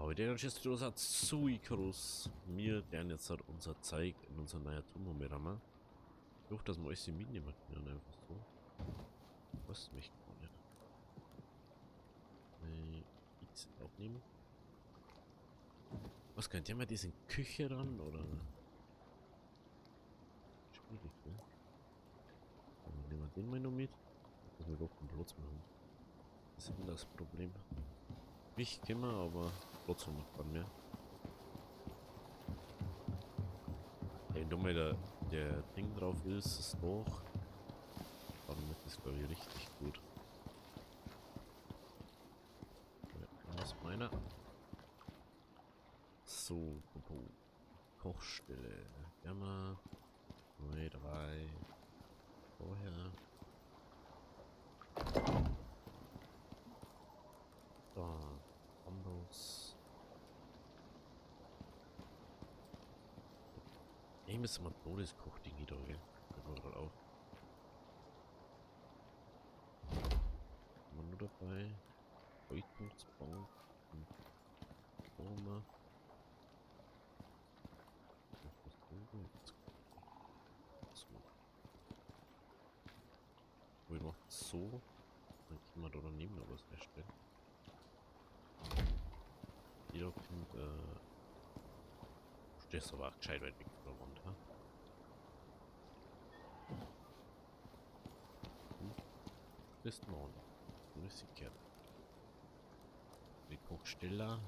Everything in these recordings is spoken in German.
Heute dann ist unser Zuikarus. Wir lernen jetzt halt unser Zeig in unser neuer Turmmoment. Ich hoffe, dass wir euch die mitnehmen können, einfach so. Was mich gar nicht. X aufnehmen. Was könnt ihr mal diese Küche ran oder? Schwierig, ne? Dann nehmen wir den mal noch mit. Dass wir überhaupt einen Platz machen. Das ist immer das Problem. Mich können wir, aber Platz haben wir gar mehr. Wenn da mal der Ding drauf ist, ist doch. Dann wird das, glaube ich, richtig gut. Ja, was ist meiner? So, Kochstelle. Jammer. 2, 3. Vorher. Da. Kombos. Ich müsste mal Todes Kochding wieder, gell? Fällt mir gerade auf. Haben wir nur dabei. Leuchtungsbank. Und Roma. Noch was oben. So. Wir machen so. Dann können wir da daneben noch was herstellen. Jeder kommt, stehst aber auch gescheit weit weg von der Wand, ha? Ist morgen. Nur ist die Kette. Die Kochstelle.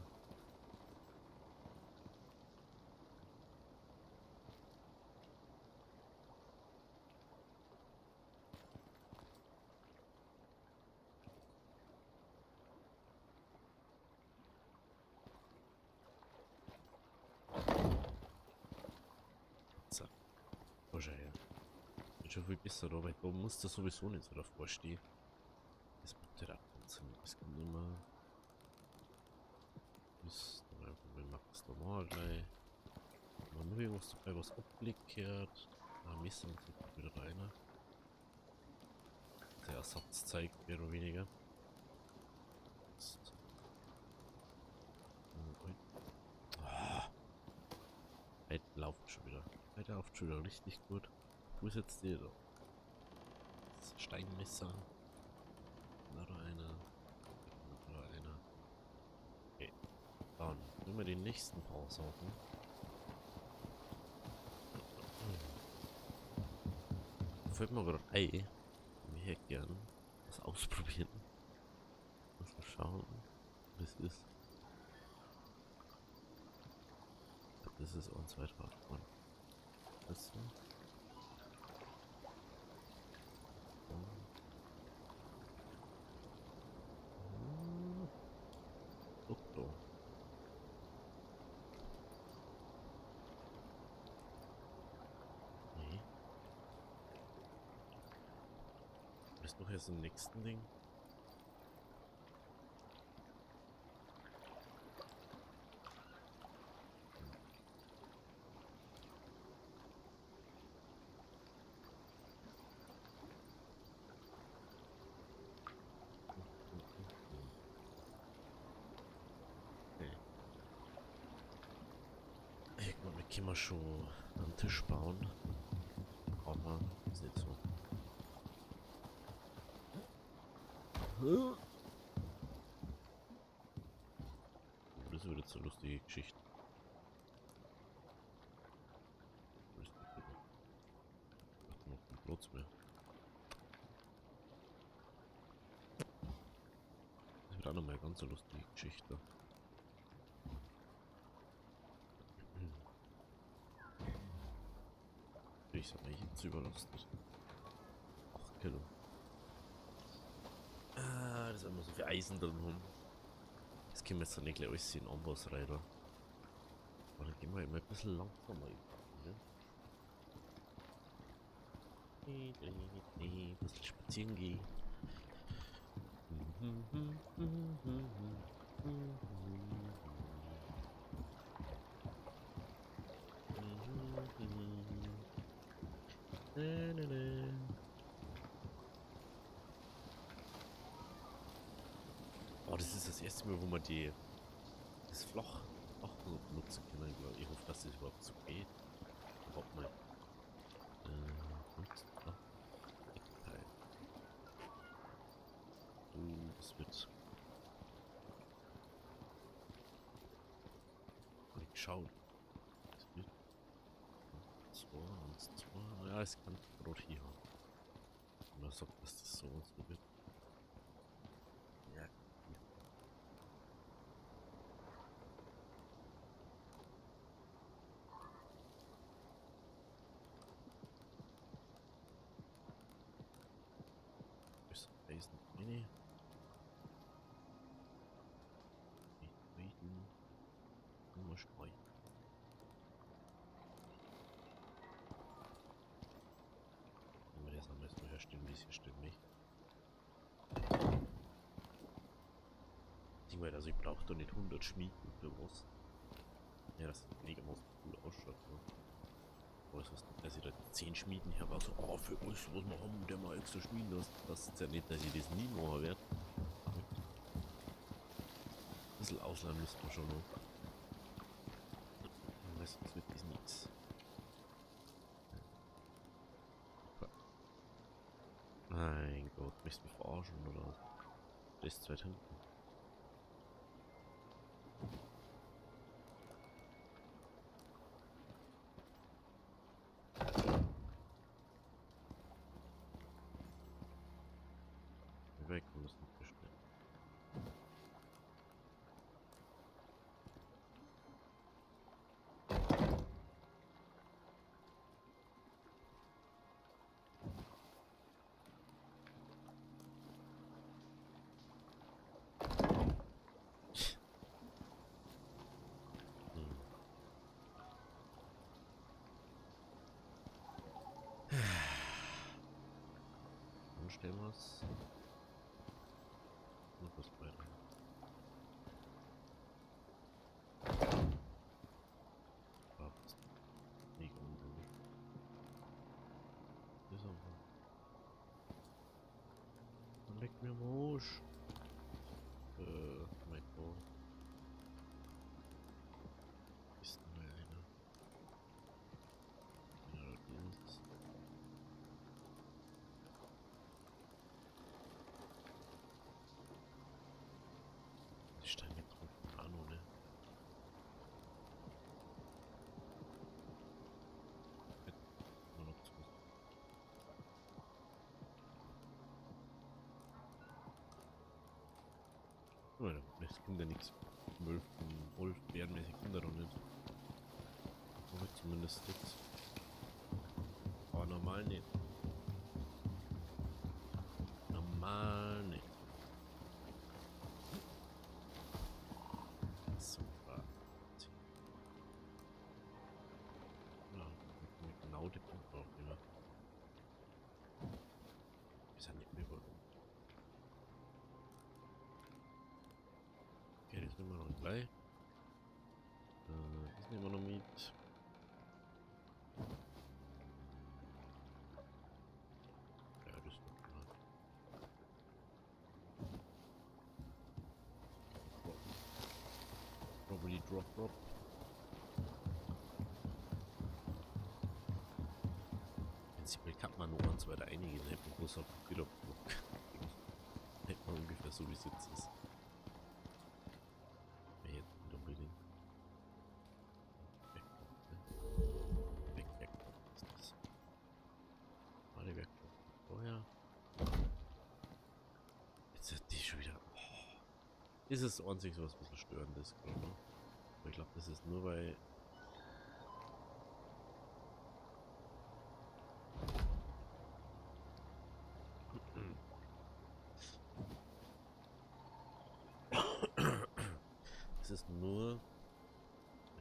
So. Oh, schau her. Ist schon viel besser da, weil da muss das sowieso nicht so davor stehen. Das macht ja auch keinen Sinn. Das kommt immer. Ist dann einfach mit Max normal gleich. Man nur irgendwas dabei, was abgekehrt. Ah, Messer und so kommt wieder rein. Der Ersatz zeigt mehr oder weniger. Ist, ah, heute läuft schon wieder. Heute läuft schon wieder richtig gut. Wo ist jetzt der da? Das Steinmesser. Noch einer. Noch einer. Okay. Dann nehmen wir den nächsten paar Sachen. Fällt mir gerade ein. Wir hätten gern was ausprobieren. Mal schauen, wie es ist. Das ist ein zweiter Mann. Das so. Dann. Doktor. Nee. Ist noch erst im nächsten Ding. Okay. Ich glaube, wir können schon einen Tisch bauen. Aber ist nicht so. Oh, das ist wieder so eine lustige Geschichte. Wo ist die Kippe? Ich dachte noch kein Platz mehr. Das wird auch nochmal eine ganz so lustige Geschichte. Ich sag mal, jetzt überlastet. 8 Kilo. Ah, das ist immer so viel Eisen drin haben. Das können wir jetzt dann nicht gleich alles in Amboss rein. Aber dann gehen wir immer ein bisschen langsamer über. Ne? Ein bisschen spazieren gehen. Oh, das ist das erste Mal, wo man die das Floch auch so benutzen können. Ich hoffe, dass das überhaupt so geht. Überhaupt mal. Nutzt noch Eckteil. Das wird nicht geschaut. Das wird zwei. Ja, es kann Brot hier haben. Und man sagt, dass das so und so wird. Ja. Ist Eisen rein. Nicht riechen. Nur streuen. Wenn wir das am besten herstellen, wie es hier stimmt nicht. Ich meine, also ich brauche doch nicht 100 Schmieden für was. Ja, das sieht mega cool ausschaut. Ne? Aber das heißt nicht, dass ich da 10 Schmieden her war, so, oh, für euch, was wir haben, der mal extra schmieden. Das ist ja nicht, dass ich das nie machen werde. Ein bisschen ausleihen müssen wir schon noch. Sonst wird das nichts. Mein Gott, möchtest du mich verarschen oder was? Das ist weit hinten. Weg, wir müssen bestellen. Hm. Dann stellen wir es. Noch was weiter. Ah, das ist mega unlogisch. Das ist aber. Dann leckt mir am Arsch. Mein Gott. Ist denn mal einer? Ja, dieses. Die Steine drauf. Ahnung, ne? Nur noch zu. Oder, es kommt ja nichts. Wolf, bärenmäßig kommt er doch nicht. Aber zumindest jetzt. Aber normal nicht. Normal nicht. Super. Ja, genau die Punkte auch immer. Wir sind nicht mehr. Okay, das nehmen wir noch gleich. Das nehmen wir noch mit. Ja, das wird klar. Probably drop. Prinzipiell kann man nur ganz weiter einige hätten bloß auf wieder hätte man ungefähr so wie es jetzt ist. Wir hätten nicht unbedingt. Weg. Was ist das? Warte, weg. Vorher. Jetzt hat die schon wieder. Oh. Ist es das einzige, was ein bisschen störend ist, oder? Aber ich glaube, das ist nur weil. Es ist nur.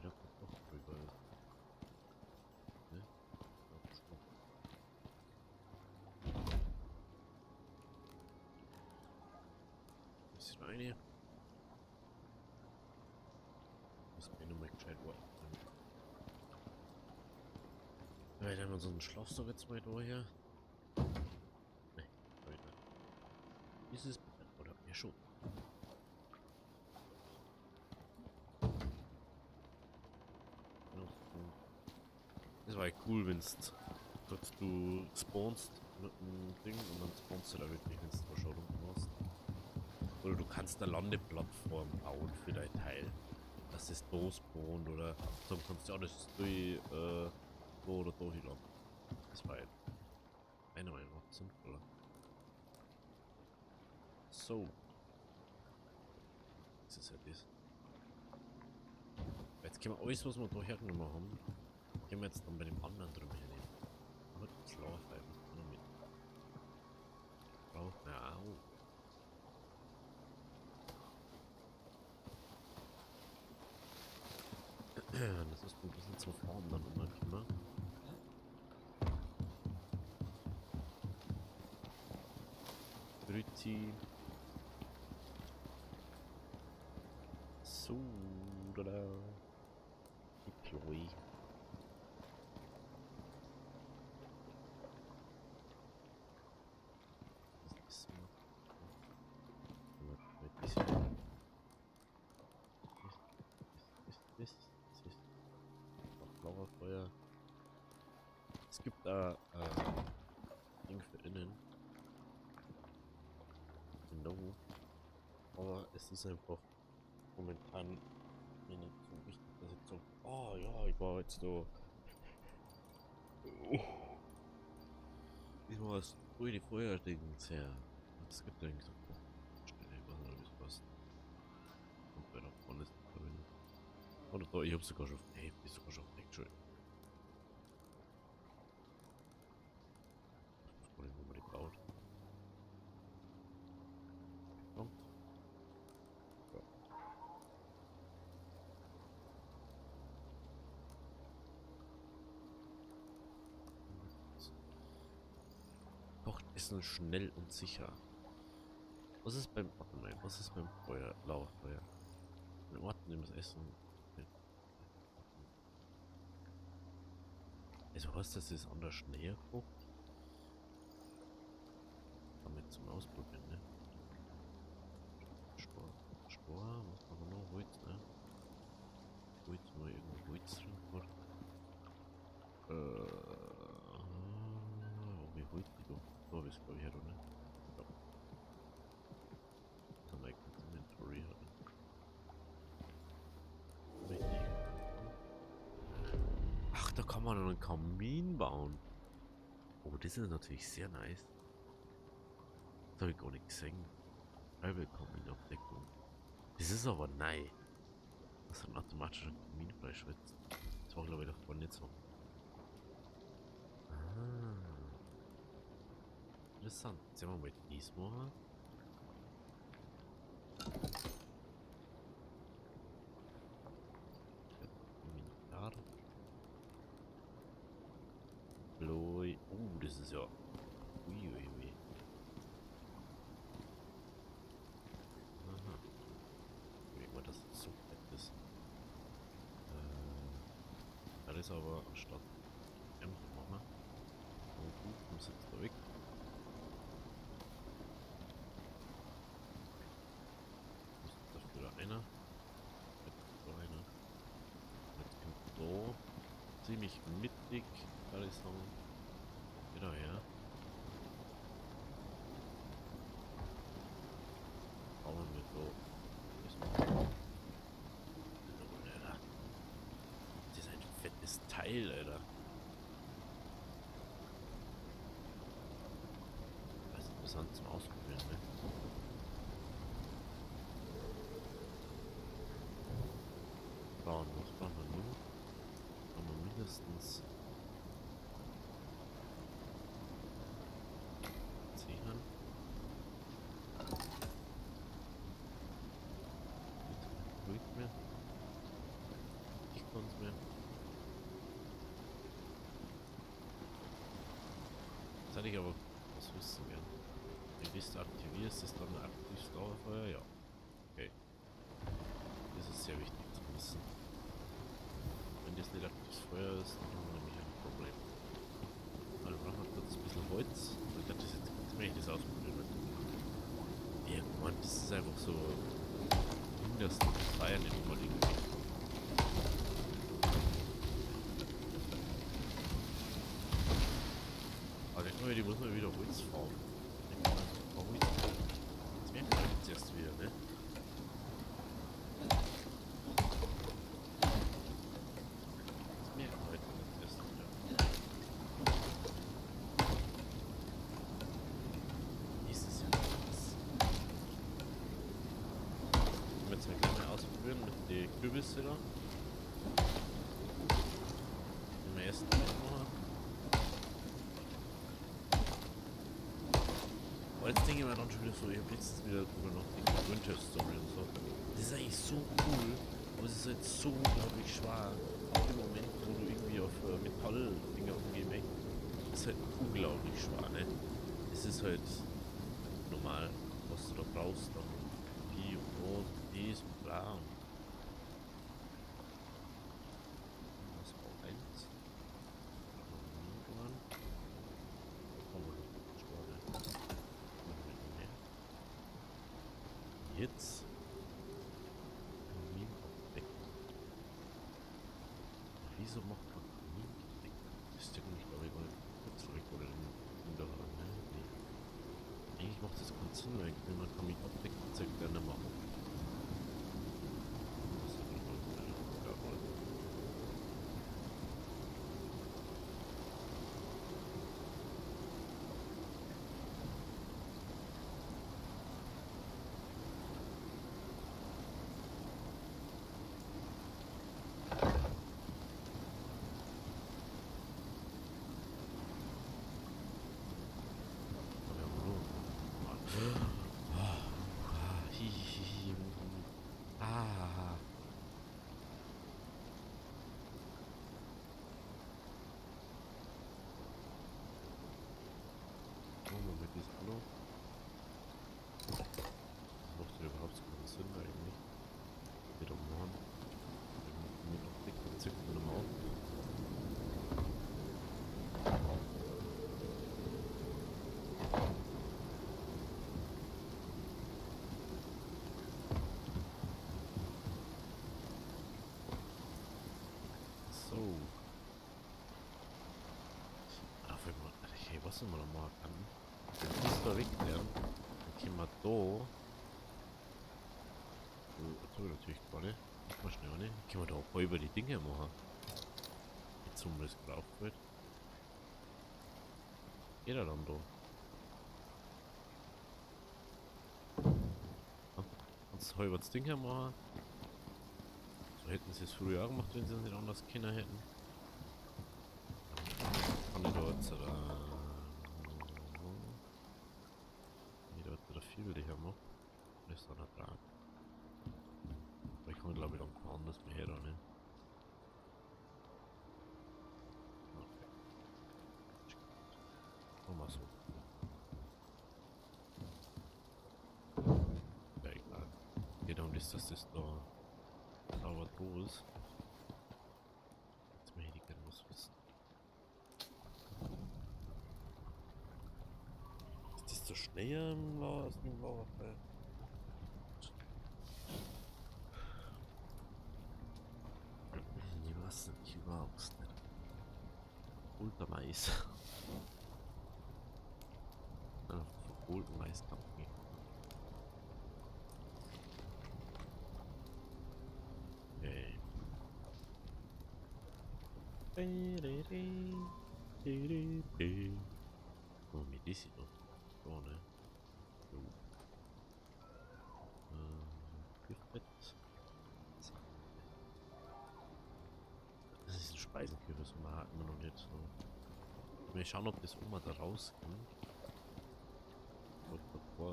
Da kommt noch drüber. Ne? Bisschen eine. Muss mir nur mal gescheit warten. Ja, dann haben wir so einen Schlafsack jetzt mal da hier. Ne, weiter. Ist es oder mir schon? Das war ja cool, wenn's sagst, du spawnst mit dem Ding und dann spawnst du da wirklich, wenn du da schon rum machst. Oder du kannst eine Landeplattform bauen für dein Teil. Dass es da spawnt oder sagen kannst, ja, das ist da oder da hin. Das war ja meiner Meinung nach sinnvoller. So. Das ist ja das. Jetzt können wir alles, was wir da hergenommen haben, können wir jetzt dann bei dem anderen drüber hernehmen. Aber das Lagerfeuer muss man noch mit. Braucht man ja auch. Das ist ein bisschen zum Fahren dann immer kommen. Grüezi. So, da. Deploy. Das ist mal. Ein bisschen. Lagerfeuer. Es gibt da Ding für innen. Genau. Aber es ist einfach momentan mir nicht so wichtig, dass ich so, oh ja, ich war jetzt da. Ich war das die Feuerdings her. Das gibt ja gesagt, schnell, was oder was passt. Und bei der Front ist verwendet. Oder da, ich hab sogar schon, hey, ich sogar schon echt schön. Ich weiß gar nicht, wo man die baut. Kommt. Ja. Kocht Essen schnell und sicher. Was ist beim, warte mal, was ist beim Feuer, Lauffeuer? Ein Ort, in dem das Essen. Also heißt das, ist anders näher kocht? Damit zum Ausprobieren, ne? Stor, was machen wir noch? Holz, ne? Holz, mal irgendwo Holz drin gemacht. Wie Holz die doch? So habe ich es glaube ich her, oder? Ja. Kann man eigentlich Inventory haben. Richtig. Ach, da kann man einen Kamin bauen. Oh, das ist natürlich sehr nice. Das habe ich gar nicht gesehen. Halbe Kaminabdeckung. Das ist aber nein. Das ist ein automatischer Kamin freischwitzt. Das war glaube ich davor nicht so. Ah. Interessant. Jetzt sehen wir mal diesmal. Militar. Loi. Das ist ja. Uiuiui. Aha. Wie immer das so fett ist. Das ist aber anstatt Ernte machen. Oh gut, muss jetzt da weg. Muss dafür da einer. Jetzt da einer. Jetzt kommt da. Ziemlich mittig, kann ich sagen. Wieder her. Bauen wir da. Das ist ein fettes Teil, Alter. Das ist interessant zum Ausprobieren, ne? Bauen, was bauen wir nun? Bauen wir mindestens 10 an. Ruhig mehr. Ich kann's mehr. Jetzt hätte ich aber was wissen gern. Wenn du das aktivierst, ist dann ein aktives Dauerfeuer? Ja. Okay. Das ist sehr wichtig zu wissen. Wenn das nicht aktives Feuer ist, dann haben wir nämlich ein Problem. Also brauchen wir kurz ein bisschen Holz. Ich dachte, jetzt will ich das ausprobieren. Ja, Mann, das ist einfach so hintersten Feiern nicht unbedingt. die muss man wieder Holz fahren. Ich kann einfach Holz fahren. Das merkt man jetzt erst wieder, ne? Das merkt man heute nicht erst wieder. Nächstes Jahr was. Ich will jetzt gleich mal ausprobieren mit den Kürbisse da. Im ersten Mal machen. Aber jetzt denke ich mir dann schon wieder so, ich habe letztens wieder drüber nachgedacht, Winter Story und so. Das ist eigentlich so cool, aber es ist halt so unglaublich schwer. Auch im Moment, wo du irgendwie auf Metalldinger umgehen ist halt unglaublich schwer, ne? Es ist halt normal, was du da brauchst, dann die und rot, dies und bla und was braucht eins? Jetzt Kamin aufdecken. Wieso macht man Kamin aufdecken? Das ist ja nicht, glaube ich, mal Kurzreich oder in der Hand, ne? Nee. Eigentlich macht das keinen Sinn, weil wenn man Kamin aufdeckt, zeigt der nicht mehr auf. Das ist ja mal ja, mal. Aber ja, hallo. Hihihi. Ah. Oh, Moment, ist hallo. Das macht ja überhaupt keinen Sinn eigentlich. Wieder morgen. Wenn man Kamin aufdeckt, dann zückt man ihn auf. So. Ach, wenn man, hey, was soll man da machen kann? Wenn das da wegklären, dann können wir da. Das habe ich natürlich gerade. Mal schnell, ne? Können wir da auch über die Dinge machen. Jetzt um das gebraucht wird. Geht er dann da? Ja? Kannst du halber das Ding her machen? So hätten sie es früher auch gemacht, wenn sie es nicht anders Kinder hätten. Kann ich da jetzt nee, da jetzt viel will ich ja machen. Das ist dann Ertrag. Aber ich kann glaube ich dann anders mehr her, ne? Okay. Machen wir so. Ja, egal. Geht darum, dass das da sauber doof ist. Jetzt möchte ich gerne was wissen. Ist das so schnell im aus dem Lagerfeuer? Ich weiß nicht, überhaupt nicht. Ultramais. Verkohlten Maiskampf. Okay. Oh, mit das hier noch. So, ne? So. Giftbett. Das ist ein Speisenkürbis, so hatten wir noch nicht so. Mal schauen, ob das Oma da rauskommt. Vor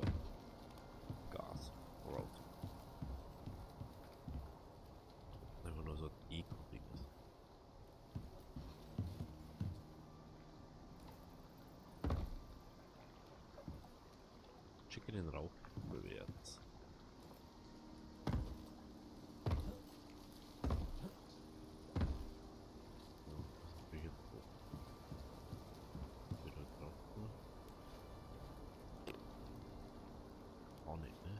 Gas. Raus. Einfach nur so ein Eco-Ding ist. Schicke den Rauch bewährt. So, das ist jetzt so. Wieder drauf. Auch nicht, ne?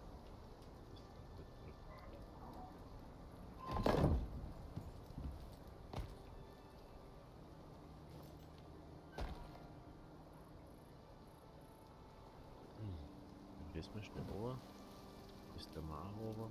ist mir schnell over. Ist der mal over.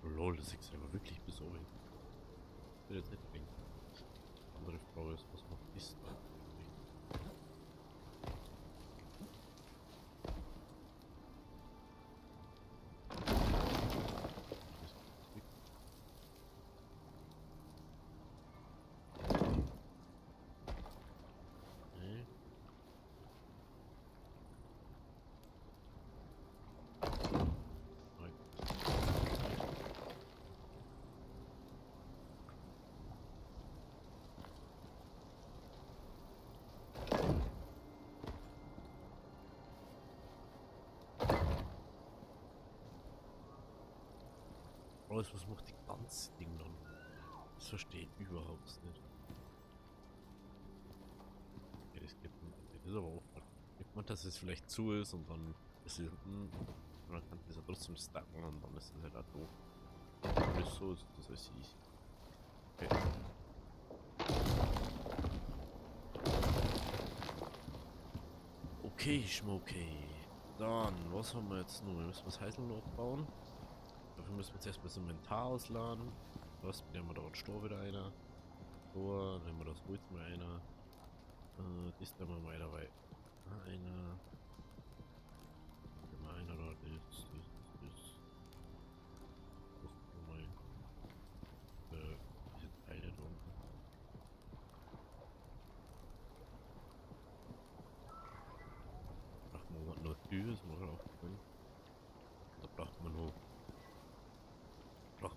Lol, das ist aber wirklich bis oben. Ich will jetzt nicht denken. Andere Frage ist, was macht ist da eigentlich? Nee. Nein. Alles, was macht die ganze Ding dann? Das verstehe ich überhaupt nicht. Okay, das geht nicht. Das ist aber auch. Ich meine, dass es vielleicht zu ist und dann ist es unten. Und dann kann das ja trotzdem stacken und dann ist das halt auch doof. Wenn es so ist, das ist easy. Okay. Okay, Schmucki. Dann, was haben wir jetzt noch? Wir müssen das Heißel noch bauen. Dafür müssen wir jetzt erstmal das Inventar ausladen. Was, nehmen wir da Stroh wieder einer. So, dann nehmen wir das Holz mal einer. Das nehmen wir mal einer, weil einer. Immer einer oder das. Das mal. Diese Teile da unten. Braucht man nur Tür, ist mal aufgefallen. Da braucht man nur. Boah,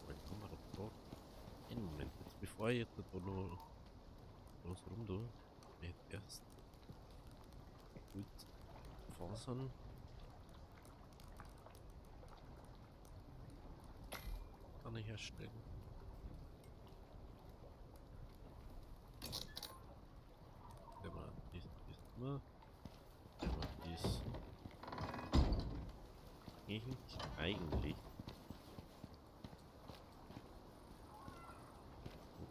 was haben wir da gebraucht? Einen Moment, jetzt bevor ich jetzt da noch los rum tue, jetzt erst gut Fasern. Kann ich herstellen. Wenn man dies nur, wenn man dies eigentlich.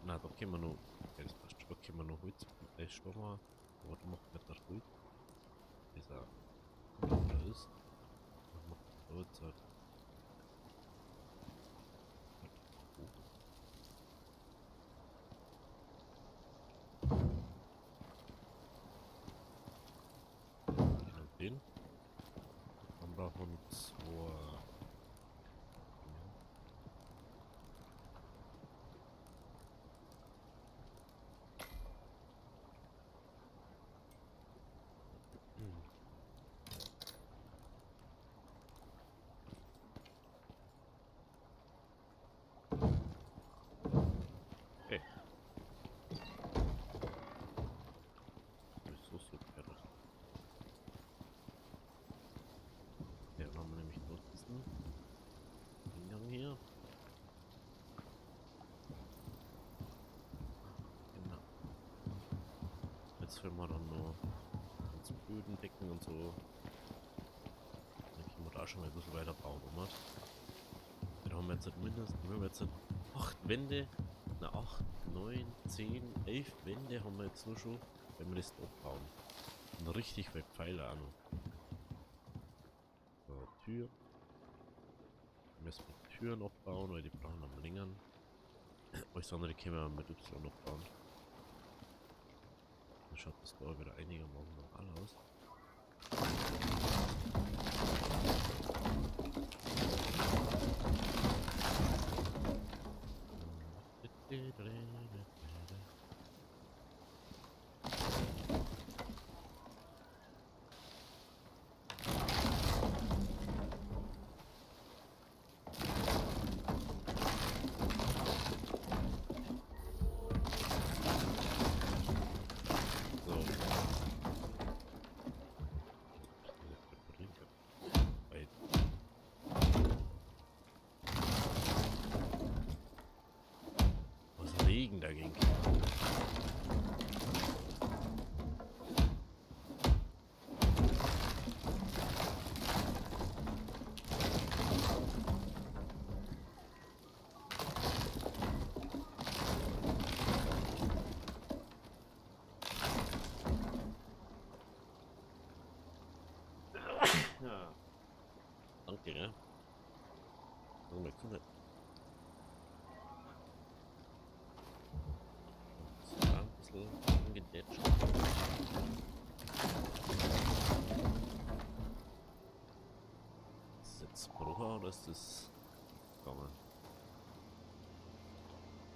Na, da können wir noch. Ja, das passt schon, da können wir noch Holz. Das ist schon mal. Aber da macht nicht das Holz. Dieser da ist. Dann macht da jetzt halt. Den und den. Dann brauchen wir noch zwei. Okay. Das ist so super. Ja, dann haben wir nämlich dort diesen Eingang hier. Genau. Jetzt können wir dann noch uns Böden decken und so. Dann können wir da schon mal ein bisschen weiter bauen, oder? Da haben wir jetzt mindestens, wenn wir jetzt 8 Wände, na 8, 9, 10, 11 Wände haben wir jetzt nur schon, wenn wir das abbauen. Und richtig viele Pfeiler auch noch. So, Tür. Wir müssen die Türen abbauen, weil die brauchen am länger. Alles andere können wir mit Y abbauen. Dann schaut das da wieder einigermaßen normal aus. Ja. Danke, ja. Also wir können da ein bisschen angedetscht. Ist das jetzt Brocher oder ist das gegangen?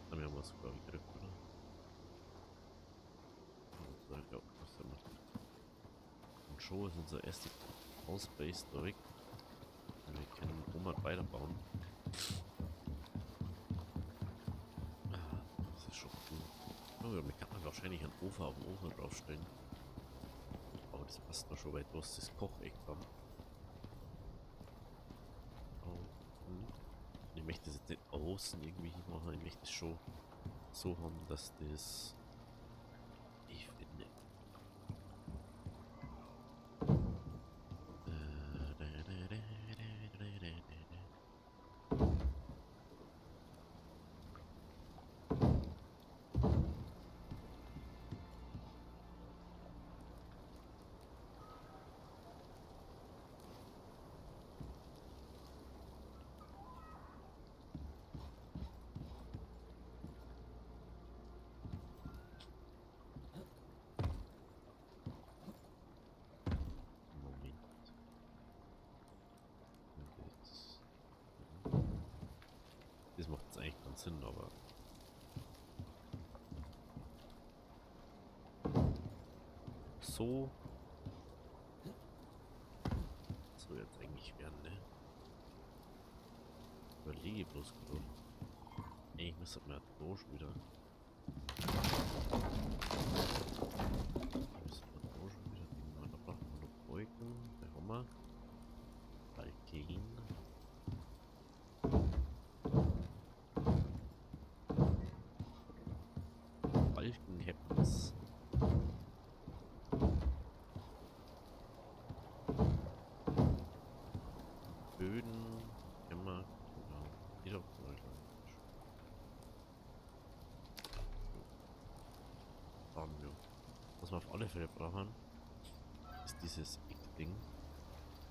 Dann haben wir es, glaube ich, gedrückt, oder? So, ich glaube, das haben wir. Und schon ist unser erste Hausbase durch. Und wir können Oma weiterbauen. Ah, das ist schon cool. Oh, ja, man kann wahrscheinlich einen Ofen auf den Ofen draufstellen. Aber das passt noch schon, weil du hast das Kocheck dann. Oh, ich möchte das jetzt nicht außen irgendwie hinmachen. Ich möchte es schon so haben, dass das. Ich finde. Moment. Das macht jetzt eigentlich keinen Sinn, aber. So. So jetzt eigentlich werden, ne? Überlege bloß gerade. Ey, ich muss das mal durch wieder. Ich muss mal durch wieder. Da braucht man noch Beugen. Da haben wir. Balken. Balken happens. Böden. Immer. Genau. Wieder haben wir. Was wir auf alle Fälle brauchen, ist dieses Eckding.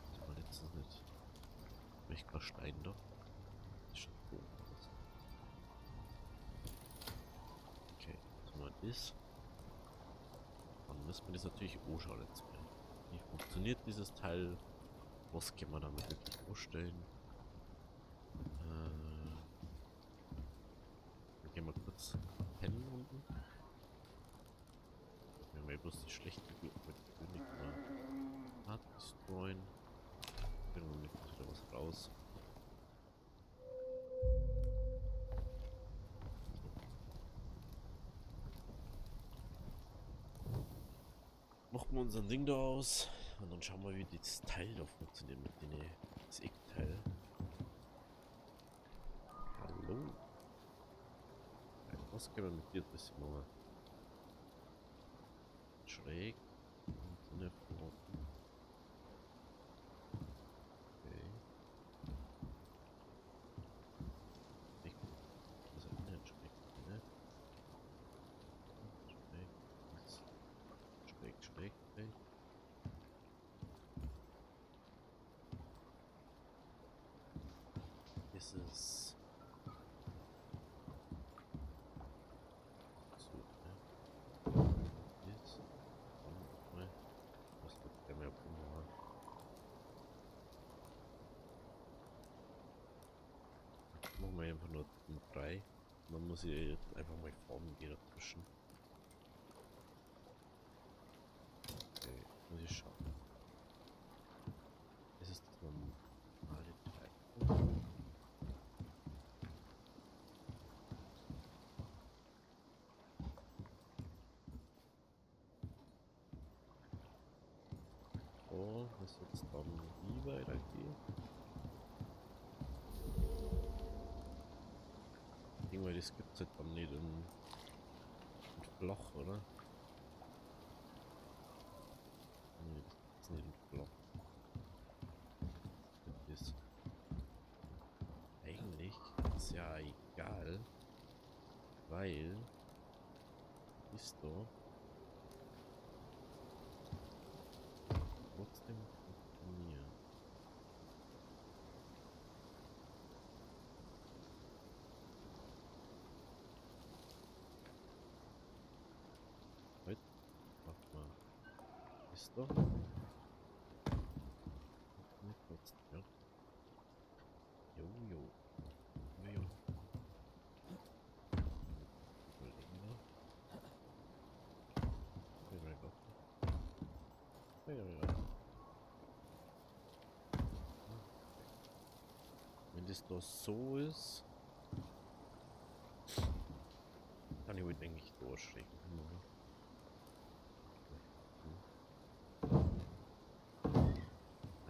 Das war letztens nicht. Welch kein Stein da. Das schaut doof aus. Okay, jetzt haben wir das. Dann müssen wir das natürlich anschauen jetzt mal. Wie funktioniert dieses Teil? Was können wir damit wirklich vorstellen? Dann gehen wir kurz pennen unten. Wir haben ja bloß die schlechte Glück mit König mal hart destroyen. Irgendwie kommt wieder was raus. Machen wir unser Ding da aus und dann schauen wir, wie das Teil da funktioniert mit den das Eckteil. Hallo. Was können wir mit dir das machen? Schräg. Im Sinne von. Okay. Ich, das ist auch nicht schräg, ne? Schräg. Schräg, schräg, schräg. Ist es. So, ne? Jetzt. Dann mal. Was wird der mehr machen? Machen wir einfach nur 3. Dann muss ich jetzt einfach mal Formen gehen dazwischen. Okay, muss ich schauen. Ist es das normale Teil? So, das jetzt dann wie weitergeht. Irgendwann das gibt's halt dann nicht in flach, oder? Nee, das gibt's nicht in flach. Das ist eigentlich ist ja egal, weil ist doch trotzdem funktioniert. ist da. Nicht kurz, ja. Jo, jo. Jo, jo. Überlegen wir. Ja, mein Gott. Ja, ja, ja. Wenn das da so ist, kann ich wohl, denke ich, durchschrecken.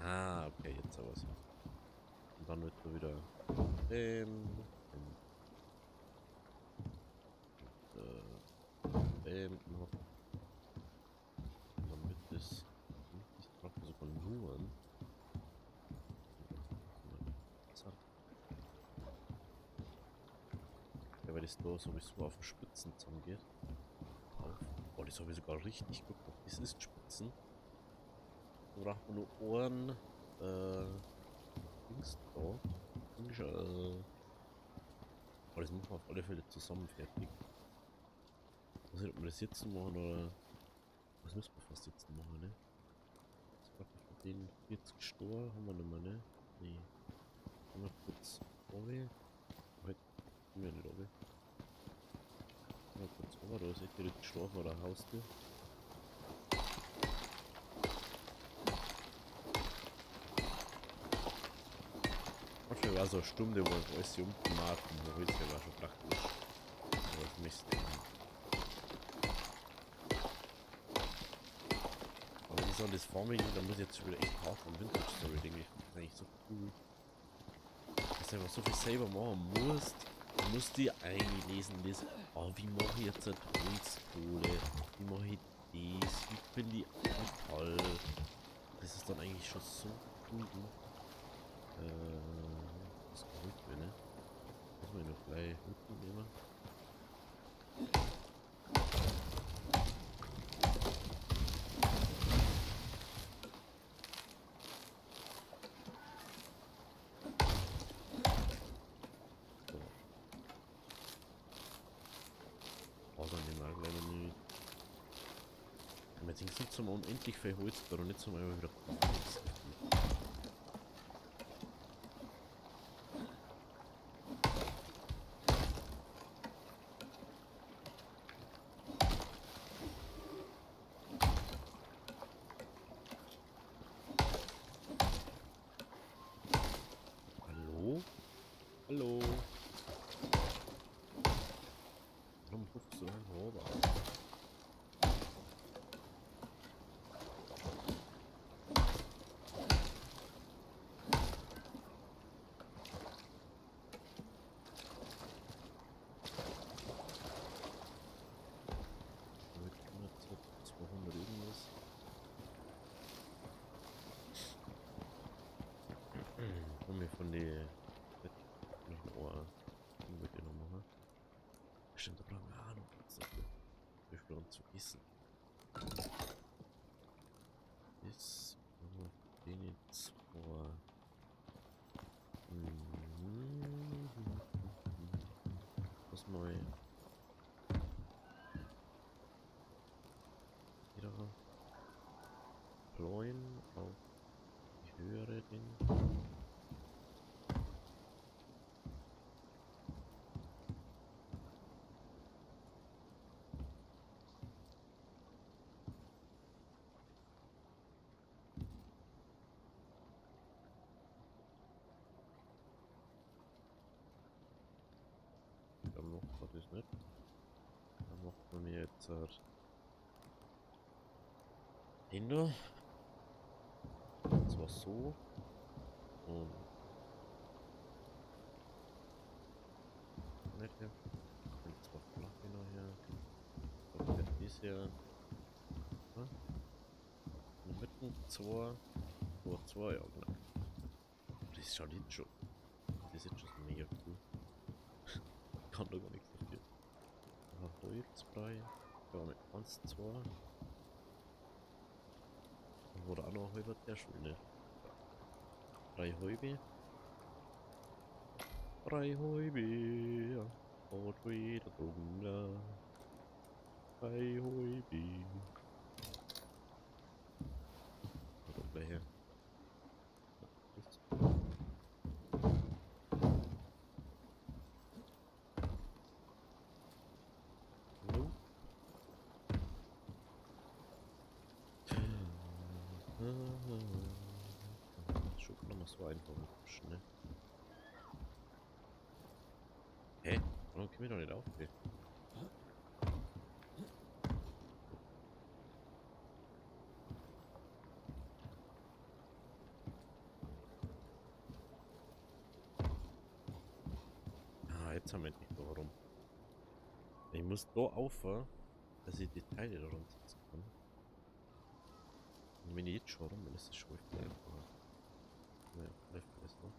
Ah, okay, jetzt aber so. Und dann wird da wieder noch. Und dann wird das. Ich brauche sogar nur ein. Ja, weil das da sowieso auf den Spitzen zusammengeht. Auf. Oh, das habe ich sogar richtig gut gemacht. Das ist Spitzen. Da braucht man nur einen Dings da. Aber das machen wir auf alle Fälle zusammen fertig. Ich weiß nicht, ob wir das jetzt machen oder. Das müssen wir fast jetzt machen, ne? Jetzt praktisch mit den 40 Stor haben wir nicht mehr, ne? Nee. Haben wir kurz runter. Halt, kommen wir nicht runter. Haben wir kurz runter, da ist echt direkt Stor vor der Haustür. Manchmal war so eine Stunde, wo alles hier unten macht und wo ist ja war schon praktisch. Aber das Mist. Aber wie soll das Farming, da muss ich jetzt schon wieder echt hart am Vintage Story, denke ich. Das ist eigentlich so cool. Dass du einfach so viel selber machen musst. Du musst dir einlesen, das, oh, wie mache ich jetzt eine Holzkohle? Wie mache ich das? Wie finde ich Metall? Das ist dann eigentlich schon so cool gemacht. Das ist verrückt, ne? Muss man noch gleich mitnehmen. So. Also nehmen wir gleich noch nicht. Und jetzt sind zum unendlich viel Holz da und nicht zum einmal wieder Holz. Hallo? Hallo? Warum rufst du an? Robert? Mit 200 irgendwas. Komm mir von der noch ein Ohr. Den wird ihr noch machen. Stimmt, da brauchen wir auch noch Platz dafür. Wir für zu essen. Ist den zwei. Was neu? Wieder Ploin auf die höhere Ding. Dann macht man das nicht. Dann macht man jetzt Ende. Und zwar so. Und nicht hier. Und zwar flach genau hier. Dann wird dies hier. Ja? In der Mitte zwei. Oder zwei, ja genau. Das schaut jetzt schon. Das ist jetzt schon mega cool. Ich kann da gar nichts dafür. Aha, Holzbrei. Ja, mit 1, 2. Und wurde auch noch halber der Schöne. 3 Häube. 3 Häube. Ja. Und wieder dunkler. 3 Häube. einfach so einfach wegwischen, ne? Hä? Warum können wir doch nicht aufgehen? Ah, jetzt haben wir nicht warum. Ich muss da aufhören, dass ich die Teile da rumsetzen kann. Und wenn ich jetzt schon rum bin, ist das schon viel einfacher. Ja, vielleicht besser.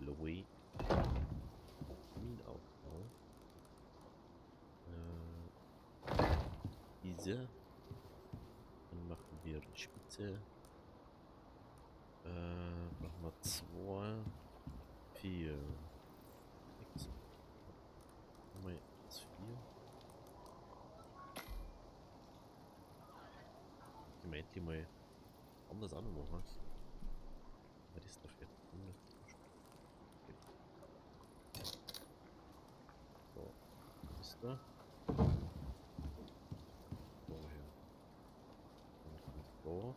Away. Kaminaufbau. Diese. Dann machen wir die Spitze. Machen wir 2, 4, 6. Machen wir jetzt 4. Ich meine, die mal anders anmachen. Aber das darf jetzt nicht. So, ist da. Vorher. Dann kommt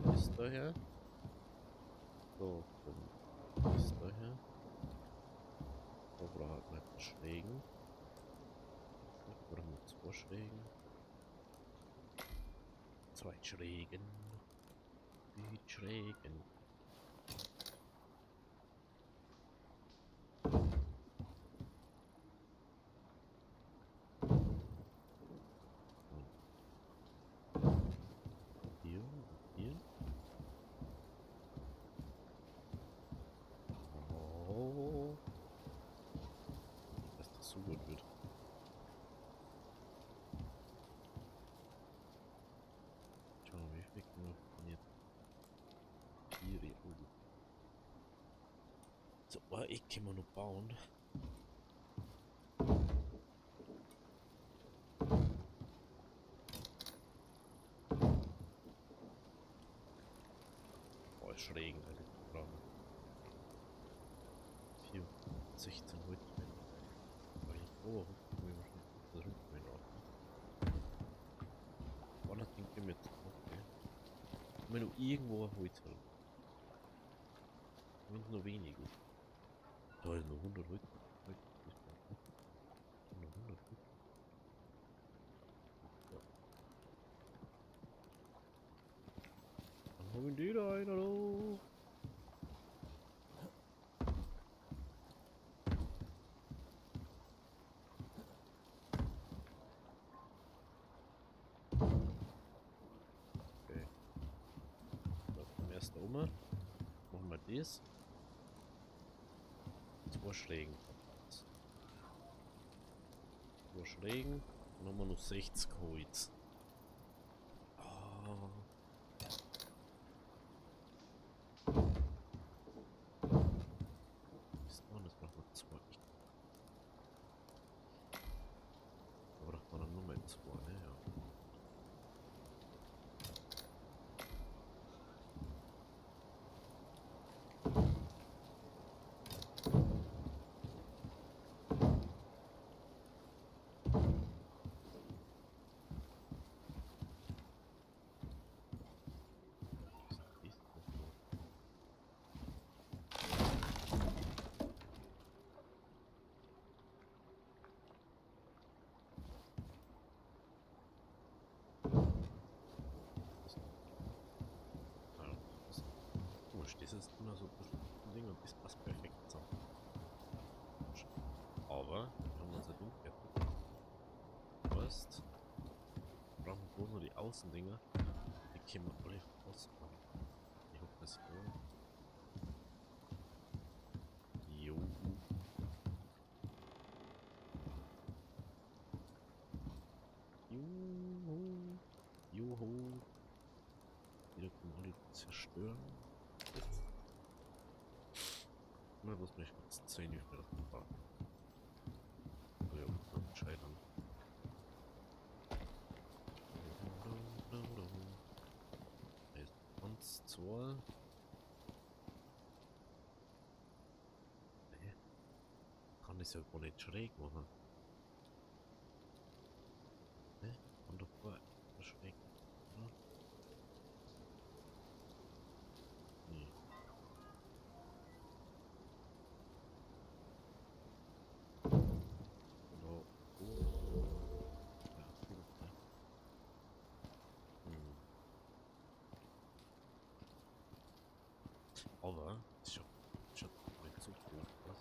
da. Ist daher. So, kommt ist daher. Da brauchen wir jetzt Schrägen. Da brauchen wir 2 Schrägen. 2 Schrägen. Die Schrägen. Hier und hier. Oh. Dass das so gut wird. Schauen wir mal, wie viel können wir jetzt hier. So, ich kann mal noch bauen. Oh, schrägen, Alter. Brauchen 4, 16 heute. Weil ich glaube, wir wahrscheinlich das Rückmeldung laufen. Wann hat den mit? Okay. Wenn du irgendwo heute halt. Wenn nur wenige. Da ist nur 100 heute. Heute ist nur 100 heute. Ja. Dann haben wir die da ein, hallo. Okay. Da kommen wir erst da um. Machen wir das. 2 Schrägen. 2 Schrägen. Dann haben wir noch 60 Holz. Ah. Ist noch, das braucht man 2. Da braucht man dann nur mal 2, ne? Ja. Ist das so? Das ist total krass. Komisch, das ist immer so ein bisschen ein Ding und das passt perfekt zusammen. Aber wir haben unser Ding fertig. First brauchen wir bloß nur die Außendinger. Die können wir alle ausbauen. Ich hoffe, das hier. Jo. Juhu. Juhu. Wieder können alle zerstören. Na, lass mich kurz 10 wie viel das war. Ja, dann scheitern. Uns 2. Nee, kann ich ja gar nicht schräg machen. Ne? Kann doch vorher schräg. Oder? Aber ist schon nicht so groß, was?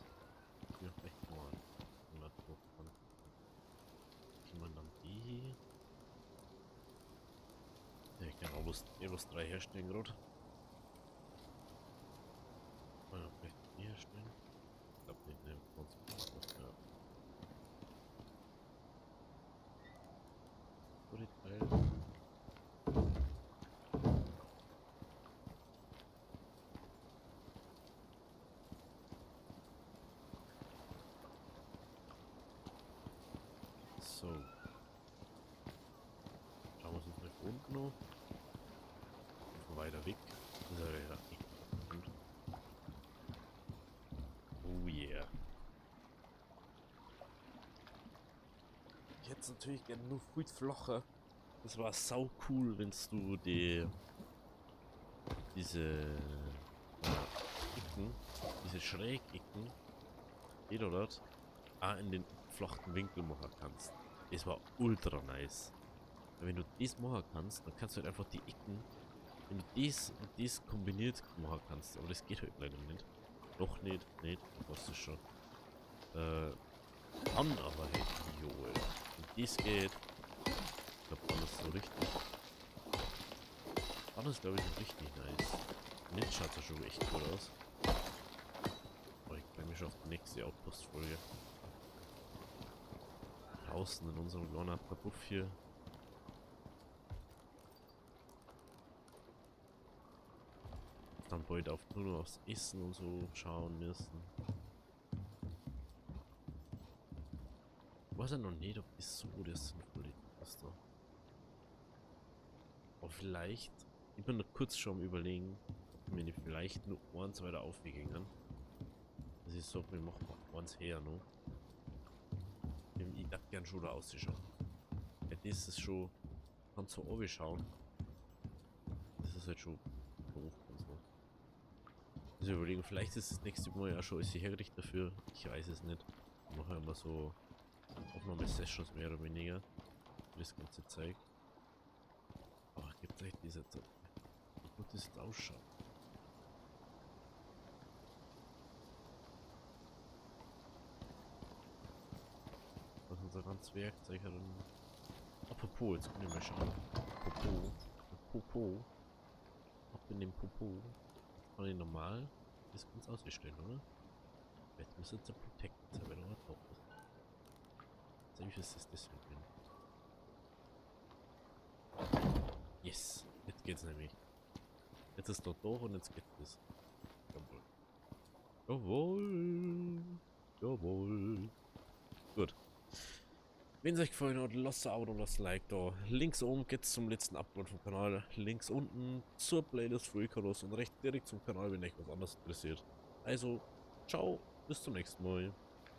Ja, echt mal 100 Prozent. Kann man dann die? Ja, ich kann auch bloß 3 herstellen gerade. Oder vielleicht 4 herstellen. Ich glaube nicht, ne, 20 was, ja. So die Teile. So. Schauen wir uns mal unten noch. Einfach weiter weg. Das ist ja echt gut. Oh yeah. Ich hätte es natürlich gerne nur viel flacher. Das war sau cool, wenn du diese Ecken, diese Schrägecken, jeder dort, auch in den flachen Winkel machen kannst. Das war ultra nice. Weil wenn du das machen kannst, dann kannst du halt einfach die Ecken, wenn du das und das kombiniert machen kannst, aber das geht halt leider nicht. Noch nicht, du hast es schon. Kann aber halt, jo, Alter. Und das geht, ich glaube alles so richtig. Alles glaube ich ist richtig nice. Nicht schaut ja schon echt gut aus. Aber ich freue mich schon auf die nächste Outpost-Folge. Draußen in unserem kleinen Kabuff hier. Dann bald auf nur noch aufs Essen und so schauen müssen. Ich weiß ja noch nicht, ob das so das sinnvoll ist da. Aber vielleicht, ich bin noch kurz schon am Überlegen, ob wir nicht vielleicht nur eins weiter aufwickeln. Das ist so, wir machen eins her noch. Ich darf gern schon da ausschauen. Ja, das ist schon, kannst so oben schauen. Das ist halt schon doof und so. Also überlegen, vielleicht ist das nächste Mal ja schon alles hergerichtet dafür. Ich weiß es nicht. Ich mache immer so Aufnahmesessions mehr oder weniger. Für das ganze Zeug. Aber gibt echt diese Zeit. Wie gut das jetzt ausschaut. Was unser ganzes Werkzeug hat. Apropos, jetzt können wir mal schauen. Popo. Ab in den Popo. Kann ich normal das ganz ausgestellt, oder? Jetzt müsste jetzt der Protected sein, wenn er drauf ist. Safe ist das deswegen. Yes! Jetzt geht's nämlich. Jetzt ist dort durch und jetzt geht es. Jawohl. Jawohl. Jawohl. Gut. Wenn es euch gefallen hat, lasst ein Abo und lasst ein Like da. Links oben geht's zum letzten Upload vom Kanal. Links unten zur Playlist für Icarus und rechts direkt zum Kanal, wenn euch was anderes interessiert. Also, ciao, bis zum nächsten Mal.